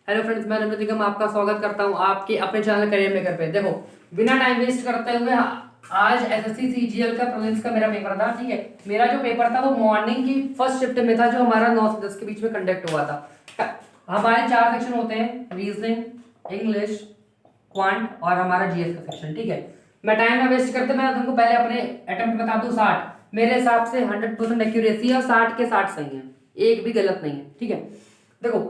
Hello friends, मैं रंजन निगम आपका स्वागत करता हूं आपके अपने चैनल करियर मेकर पे। देखो, बिना टाइम वेस्ट करते हुए आज एसएससी सीजीएल का प्रीलिम्स का मेरा पेपर था। ठीक है, मेरा जो पेपर था वो मॉर्निंग की फर्स्ट शिफ्ट में था, जो हमारा 9 से 10 के बीच में कंडक्ट हुआ था। हमारे 4 सेक्शन होते हैं, रीजनिंग, इंग्लिश, क्वांट और हमारा जीएस का सेक्शन। ठीक है, मैं टाइम ना वेस्ट करते मैं तुमको पहले अपने अटेम्प्ट बता दूं। 60 मेरे हिसाब से 100% एक्यूरेसी है और 60 के 60 सही है, एक भी गलत नहीं है। ठीक है, देखो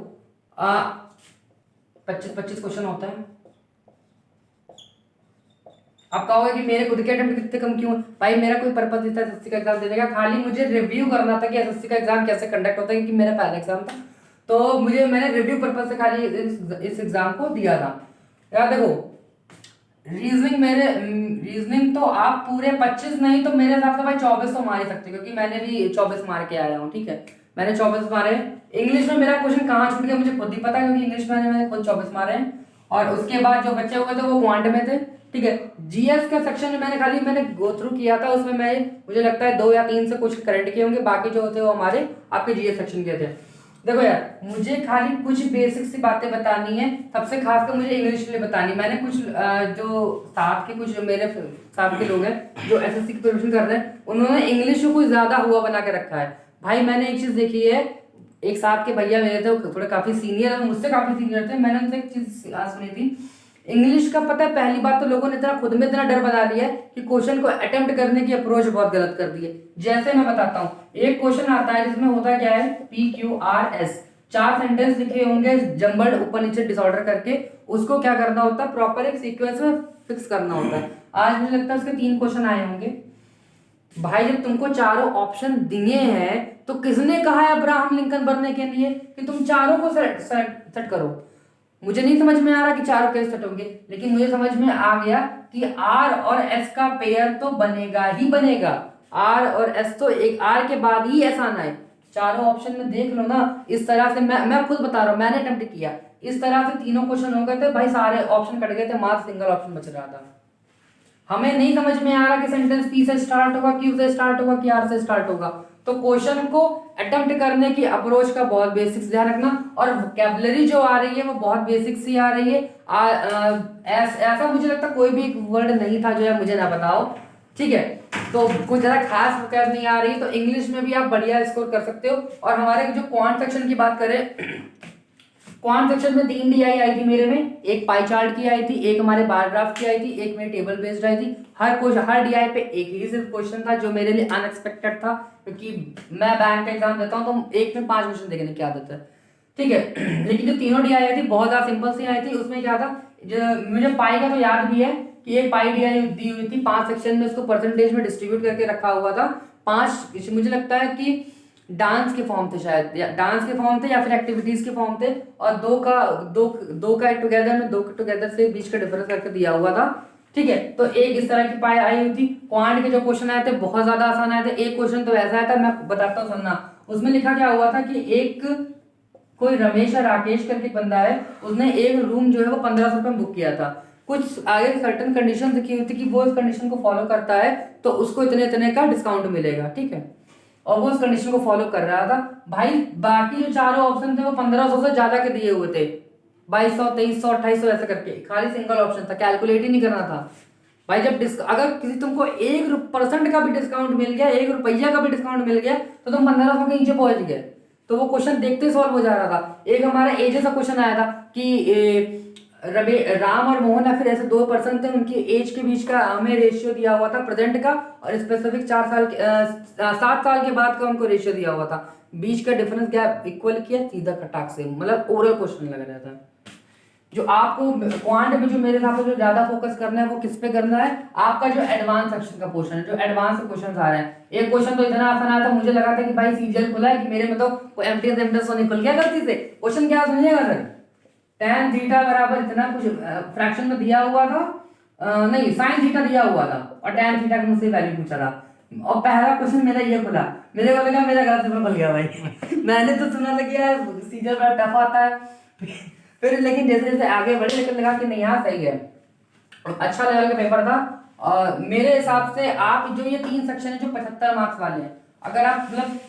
25 क्वेश्चन होता है। आप कहोगे कि मेरे खुद के अटेम्प्ट कितने कम क्यों? भाई मेरा कोई पर्पस नहीं था एसएससी का एग्जाम देने का, खाली मुझे रिव्यू करना था कि एसएससी का एग्जाम कैसे कंडक्ट होता है, क्योंकि मेरा पहला एग्जाम था। तो मैंने रिव्यू पर्पस से खाली इस एग्जाम को दिया था। यार देखो, रीजनिंग तो आप पूरे 25 नहीं तो मेरे हिसाब से भाई 24 तो मार ही सकते, क्योंकि मैंने भी 24 मार के आया हूँ। ठीक है, मैंने 24 मारे। इंग्लिश में मेरा क्वेश्चन कहाँ छूट गया मुझे खुद ही पता है, क्योंकि इंग्लिश में मैंने खुद 24 मारे हैं। और उसके बाद जो बच्चे हुए थे वो क्वांट में थे। ठीक है, जीएस का सेक्शन में मैंने गो थ्रू किया था, उसमें मुझे लगता है 2 या 3 से कुछ करंट किए होंगे, बाकी जो होते वो हमारे आपके जीएस सेक्शन के थे। देखो यार, मुझे खाली कुछ बेसिक सी बातें बतानी है, सबसे खासकर मुझे इंग्लिश के लिए बतानी। मैंने कुछ जो साथ के कुछ मेरे साथ के लोग हैं जो एसएससी की प्रिपरेशन कर रहे हैं, उन्होंने इंग्लिश को कुछ ज्यादा हुआ बना के रखा है। भाई मैंने एक चीज देखी है, एक साथ के भैया मेरे थे, वो थोड़े काफी सीनियर, मुझसे काफी सीनियर थे। मैंने उनसे एक चीज सुनी थी, इंग्लिश का पता है, पहली बात तो लोगों ने इतना खुद में इतना डर बना लिया है कि क्वेश्चन को अटेम्प्ट करने की अप्रोच बहुत गलत कर दी है। जैसे मैं बताता हूँ, एक क्वेश्चन आता है जिसमें होता क्या है, PQRS, 4 सेंटेंस लिखे होंगे जंबल्ड ऊपर नीचे डिसऑर्डर करके, उसको क्या करना होता है, प्रॉपर एक सीक्वेंस में फिक्स करना होता है। आज मुझे लगता है उसके 3 क्वेश्चन आए होंगे। भाई जब तुमको चारों ऑप्शन दिए हैं तो किसने कहा है अब्राहम लिंकन बनने के लिए कि तुम चारों को सेट करो? मुझे नहीं समझ में आ रहा कि चारों कैसे सेट होंगे, लेकिन मुझे समझ में आ गया कि आर और एस का पेयर तो बनेगा ही बनेगा। आर और एस तो एक आर के बाद ही एस आना है। चारों ऑप्शन में देख लो ना, इस तरह से मैं खुद बता रहा हूँ, मैंने अटेम्प्ट किया, इस तरह से तीनों क्वेश्चन हो गए थे भाई, सारे ऑप्शन कट गए थे, मात्र सिंगल ऑप्शन बच रहा था। हमें नहीं समझ में आ रहा कि सेंटेंस पी से स्टार्ट होगा, क्यू से स्टार्ट होगा कि आर से स्टार्ट होगा। तो क्वेश्चन को अटेम्प्ट करने की अप्रोच का बहुत बेसिक्स ध्यान रखना, और वोकैबुलरी जो आ रही है वो बहुत बेसिक सी आ रही है। ऐसा मुझे लगता कोई भी एक वर्ड नहीं था जो है मुझे ना बताओ। ठीक है, तो कुछ ज्यादा खास वोकैब नहीं आ रही, तो इंग्लिश में भी आप बढ़िया स्कोर कर सकते हो। और हमारे जो क्वांट सेक्शन की बात करें, क्वांट सेक्शन में 3 डीआई आई थी मेरे में, एक पाई चार्ट की आई थी, एक हमारे बार ग्राफ की आई थी, एक मेरी टेबल बेस्ड आई थी। हर डीआई पे एक ही सिर्फ क्वेश्चन था, जो मेरे लिए अनएक्सपेक्टेड था, क्योंकि मैं बैंक का एग्जाम देता हूँ तो एक में 5 क्वेश्चन देखने की आदत है। ठीक है, लेकिन जो तीनों डीआई आई थी बहुत ज्यादा सिंपल सी आई थी। उसमें क्या था, जो मुझे पाई का तो याद भी है कि एक पाई डीआई दी हुई थी 5 सेक्शन में, उसको परसेंटेज में डिस्ट्रीब्यूट करके रखा हुआ था। 5 मुझे लगता है कि डांस के फॉर्म थे, शायद डांस के फॉर्म थे या फिर एक्टिविटीज के फॉर्म थे, और दो का टुगेदर में, 2 के टुगेदर से बीच का डिफरेंस करके दिया हुआ था। ठीक है, तो एक इस तरह की पाई आई हुई थी। क्वांट के जो क्वेश्चन आए थे बहुत ज्यादा आसान आए थे। एक क्वेश्चन तो ऐसा आया था, मैं बताता हूँ सुनना। उसमें लिखा क्या हुआ था कि एक कोई रमेश या राकेश करके बंदा है, उसने एक रूम जो है वो 1500 रुपये में बुक किया था। कुछ आगे सर्टन कंडीशन लिखी हुई थी कि वो इस कंडीशन को फॉलो करता है तो उसको इतने इतने का डिस्काउंट मिलेगा। ठीक है, और वो उस कंडीशन को फॉलो कर रहा था। भाई बाकी जो चारों ऑप्शन थे वो 1500 से ज्यादा के दिए हुए थे, 2200, 2300, 2800 ऐसे करके, खाली सिंगल ऑप्शन था, कैलकुलेट ही नहीं करना था। भाई जब अगर किसी तुमको 1% का भी डिस्काउंट मिल गया, 1 रुपया का भी डिस्काउंट मिल गया, तो तुम 1500 के नीचे पहुंच गए। तो वो क्वेश्चन देखते सॉल्व हो जा रहा था। एक हमारा एज का क्वेश्चन आया था कि राम और मोहन या फिर ऐसे 2 पर्सन थे, उनकी एज के बीच का हमें रेशियो दिया हुआ था प्रेजेंट का, और स्पेसिफिक 7 साल के बाद का उनको रेशियो दिया हुआ था। बीच का डिफरेंस गैप इक्वल किया सीधा कटाक से, मतलब ओरल क्वेश्चन लग रहा था। जो आपको क्वांट में जो मेरे हिसाब से जो ज्यादा फोकस करना है वो किस पे करना है, आपका जो एडवांस सेक्शन का पोर्शन है, जो एडवांस क्वेश्चन आ रहे हैं। एक क्वेश्चन तो इतना आसान आया था, मुझे लगा था कि भाई सीजीएल खुला है कि मेरे में तो एमटीएस तो नहीं खुल गया गलती से। क्वेश्चन क्या सुनिएगा सर, tan थीटा बराबर इतना कुछ फ्रैक्शन में दिया हुआ था, नहीं sin थीटा दिया हुआ था, और tan थीटा का मुझसे वैल्यू पूछा था। और पहला क्वेश्चन मेरा ये खुला, मेरे को लगा मेरा गलत पेपर खुल गया भाई। मैंने तो सुना था कि यार सीजन बड़ा टफ आता है, फिर लेकिन जैसे जैसे आगे बढ़े लेकिन लगा कि नहीं यहाँ सही है, अच्छा लेवल का पेपर था। और मेरे हिसाब से आप जो ये 3 सेक्शन है जो 75 मार्क्स वाले हैं, अगर आप मतलब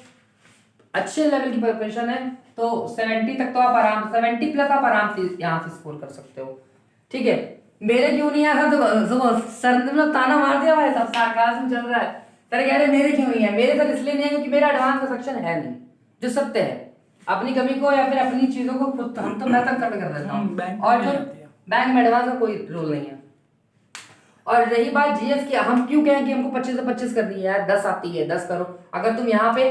अच्छे लेवल की प्रिपरेशन है तो 70 तक तो आप आराम 70 प्लस आप आराम से यहाँ से स्कोर कर सकते हो। ठीक है, मेरे क्यों नहीं आया तो सर ने मतलब ताना मार दिया भाई साहब, सार्कास्म चल रहा है। सर कह रहे मेरे क्यों नहीं है, मेरे सर इसलिए नहीं है क्योंकि मेरा एडवांस का सेक्शन है नहीं, जो सत्य है। अपनी कमी को या फिर अपनी चीजों को खुद हम तो मैं तक कर देता हूँ, और जो बैंक में एडवांस का कोई रूल नहीं है। और रही बात जीएस की, हम क्यों कहें कि हमको 25 से 25 करनी है यार, 10 आती है 10 करो। अगर तुम यहाँ पे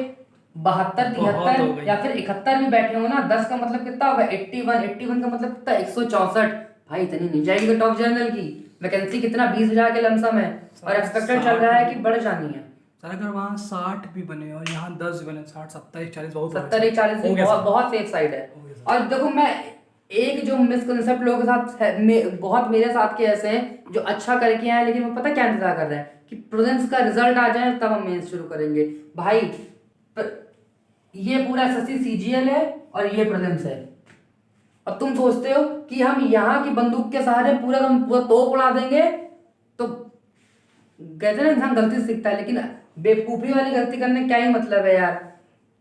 72, 73 या फिर 71 भी बैठे हो ना, 10 का मतलब कितना होगा 81, 81 का मतलब कितना 164। भाई इतनी नहीं जाएगी तो टॉप जनरल की वैकेंसी कितना 20,000 के लमसम है, और एक्सपेक्टेड चल रहा है कि बढ़ जानी है। सर अगर वहाँ 60 भी बने और यहाँ 10 बने, 60, 70, 40 बहुत 70, 40 बहुत सेफ साइड है। और देखो मैं एक जो मिसकंसेप्ट लोगों के साथ है, बहुत मेरे साथ के ऐसे हैं जो अच्छा करके आए लेकिन वो पता क्या इंतजार कर रहे हैं कि प्रीलिम्स का रिजल्ट आ जाए तब हम मेंस शुरू करेंगे। भाई ये पूरा एसएससी सीजीएल है और ये प्रीलिम्स है, अब तुम सोचते हो कि हम यहाँ की बंदूक के सहारे पूरा तोप उड़ा देंगे, तो कहते ना इंसान गलती से सीखता है, लेकिन बेवकूफी वाली गलती करने क्या ही मतलब है यार।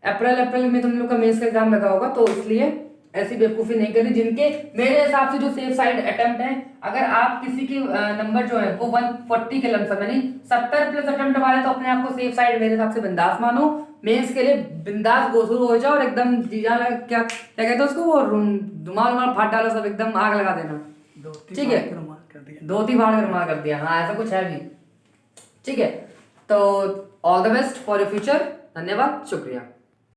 अप्रैल में तुम लोग का मेंस का एग्जाम लगा होगा, तो इसलिए ऐसी बेवकूफी नहीं करनी। जिनके मेरे हिसाब से जो सेफ साइड अटेम्प्ट है, अगर आप किसी की नंबर जो है वो 140 के लमसम है, नहीं 70 प्लस अटेम्प्ट वाले, तो अपने आप को सेफ साइड मेरे हिसाब से बिंदास मानो। मेंस के लिए बिंदास गोसुरु हो जाओ और एकदम जीजा क्या क्या कहते हैं उसको, वो रुमाल फाट डालो, सब एकदम आग लगा देना। ठीक है, धोती फाड़ कर रुमाल कर दिया, हाँ ऐसा कुछ है भी। ठीक है, तो all the best for your future. धन्यवाद, शुक्रिया।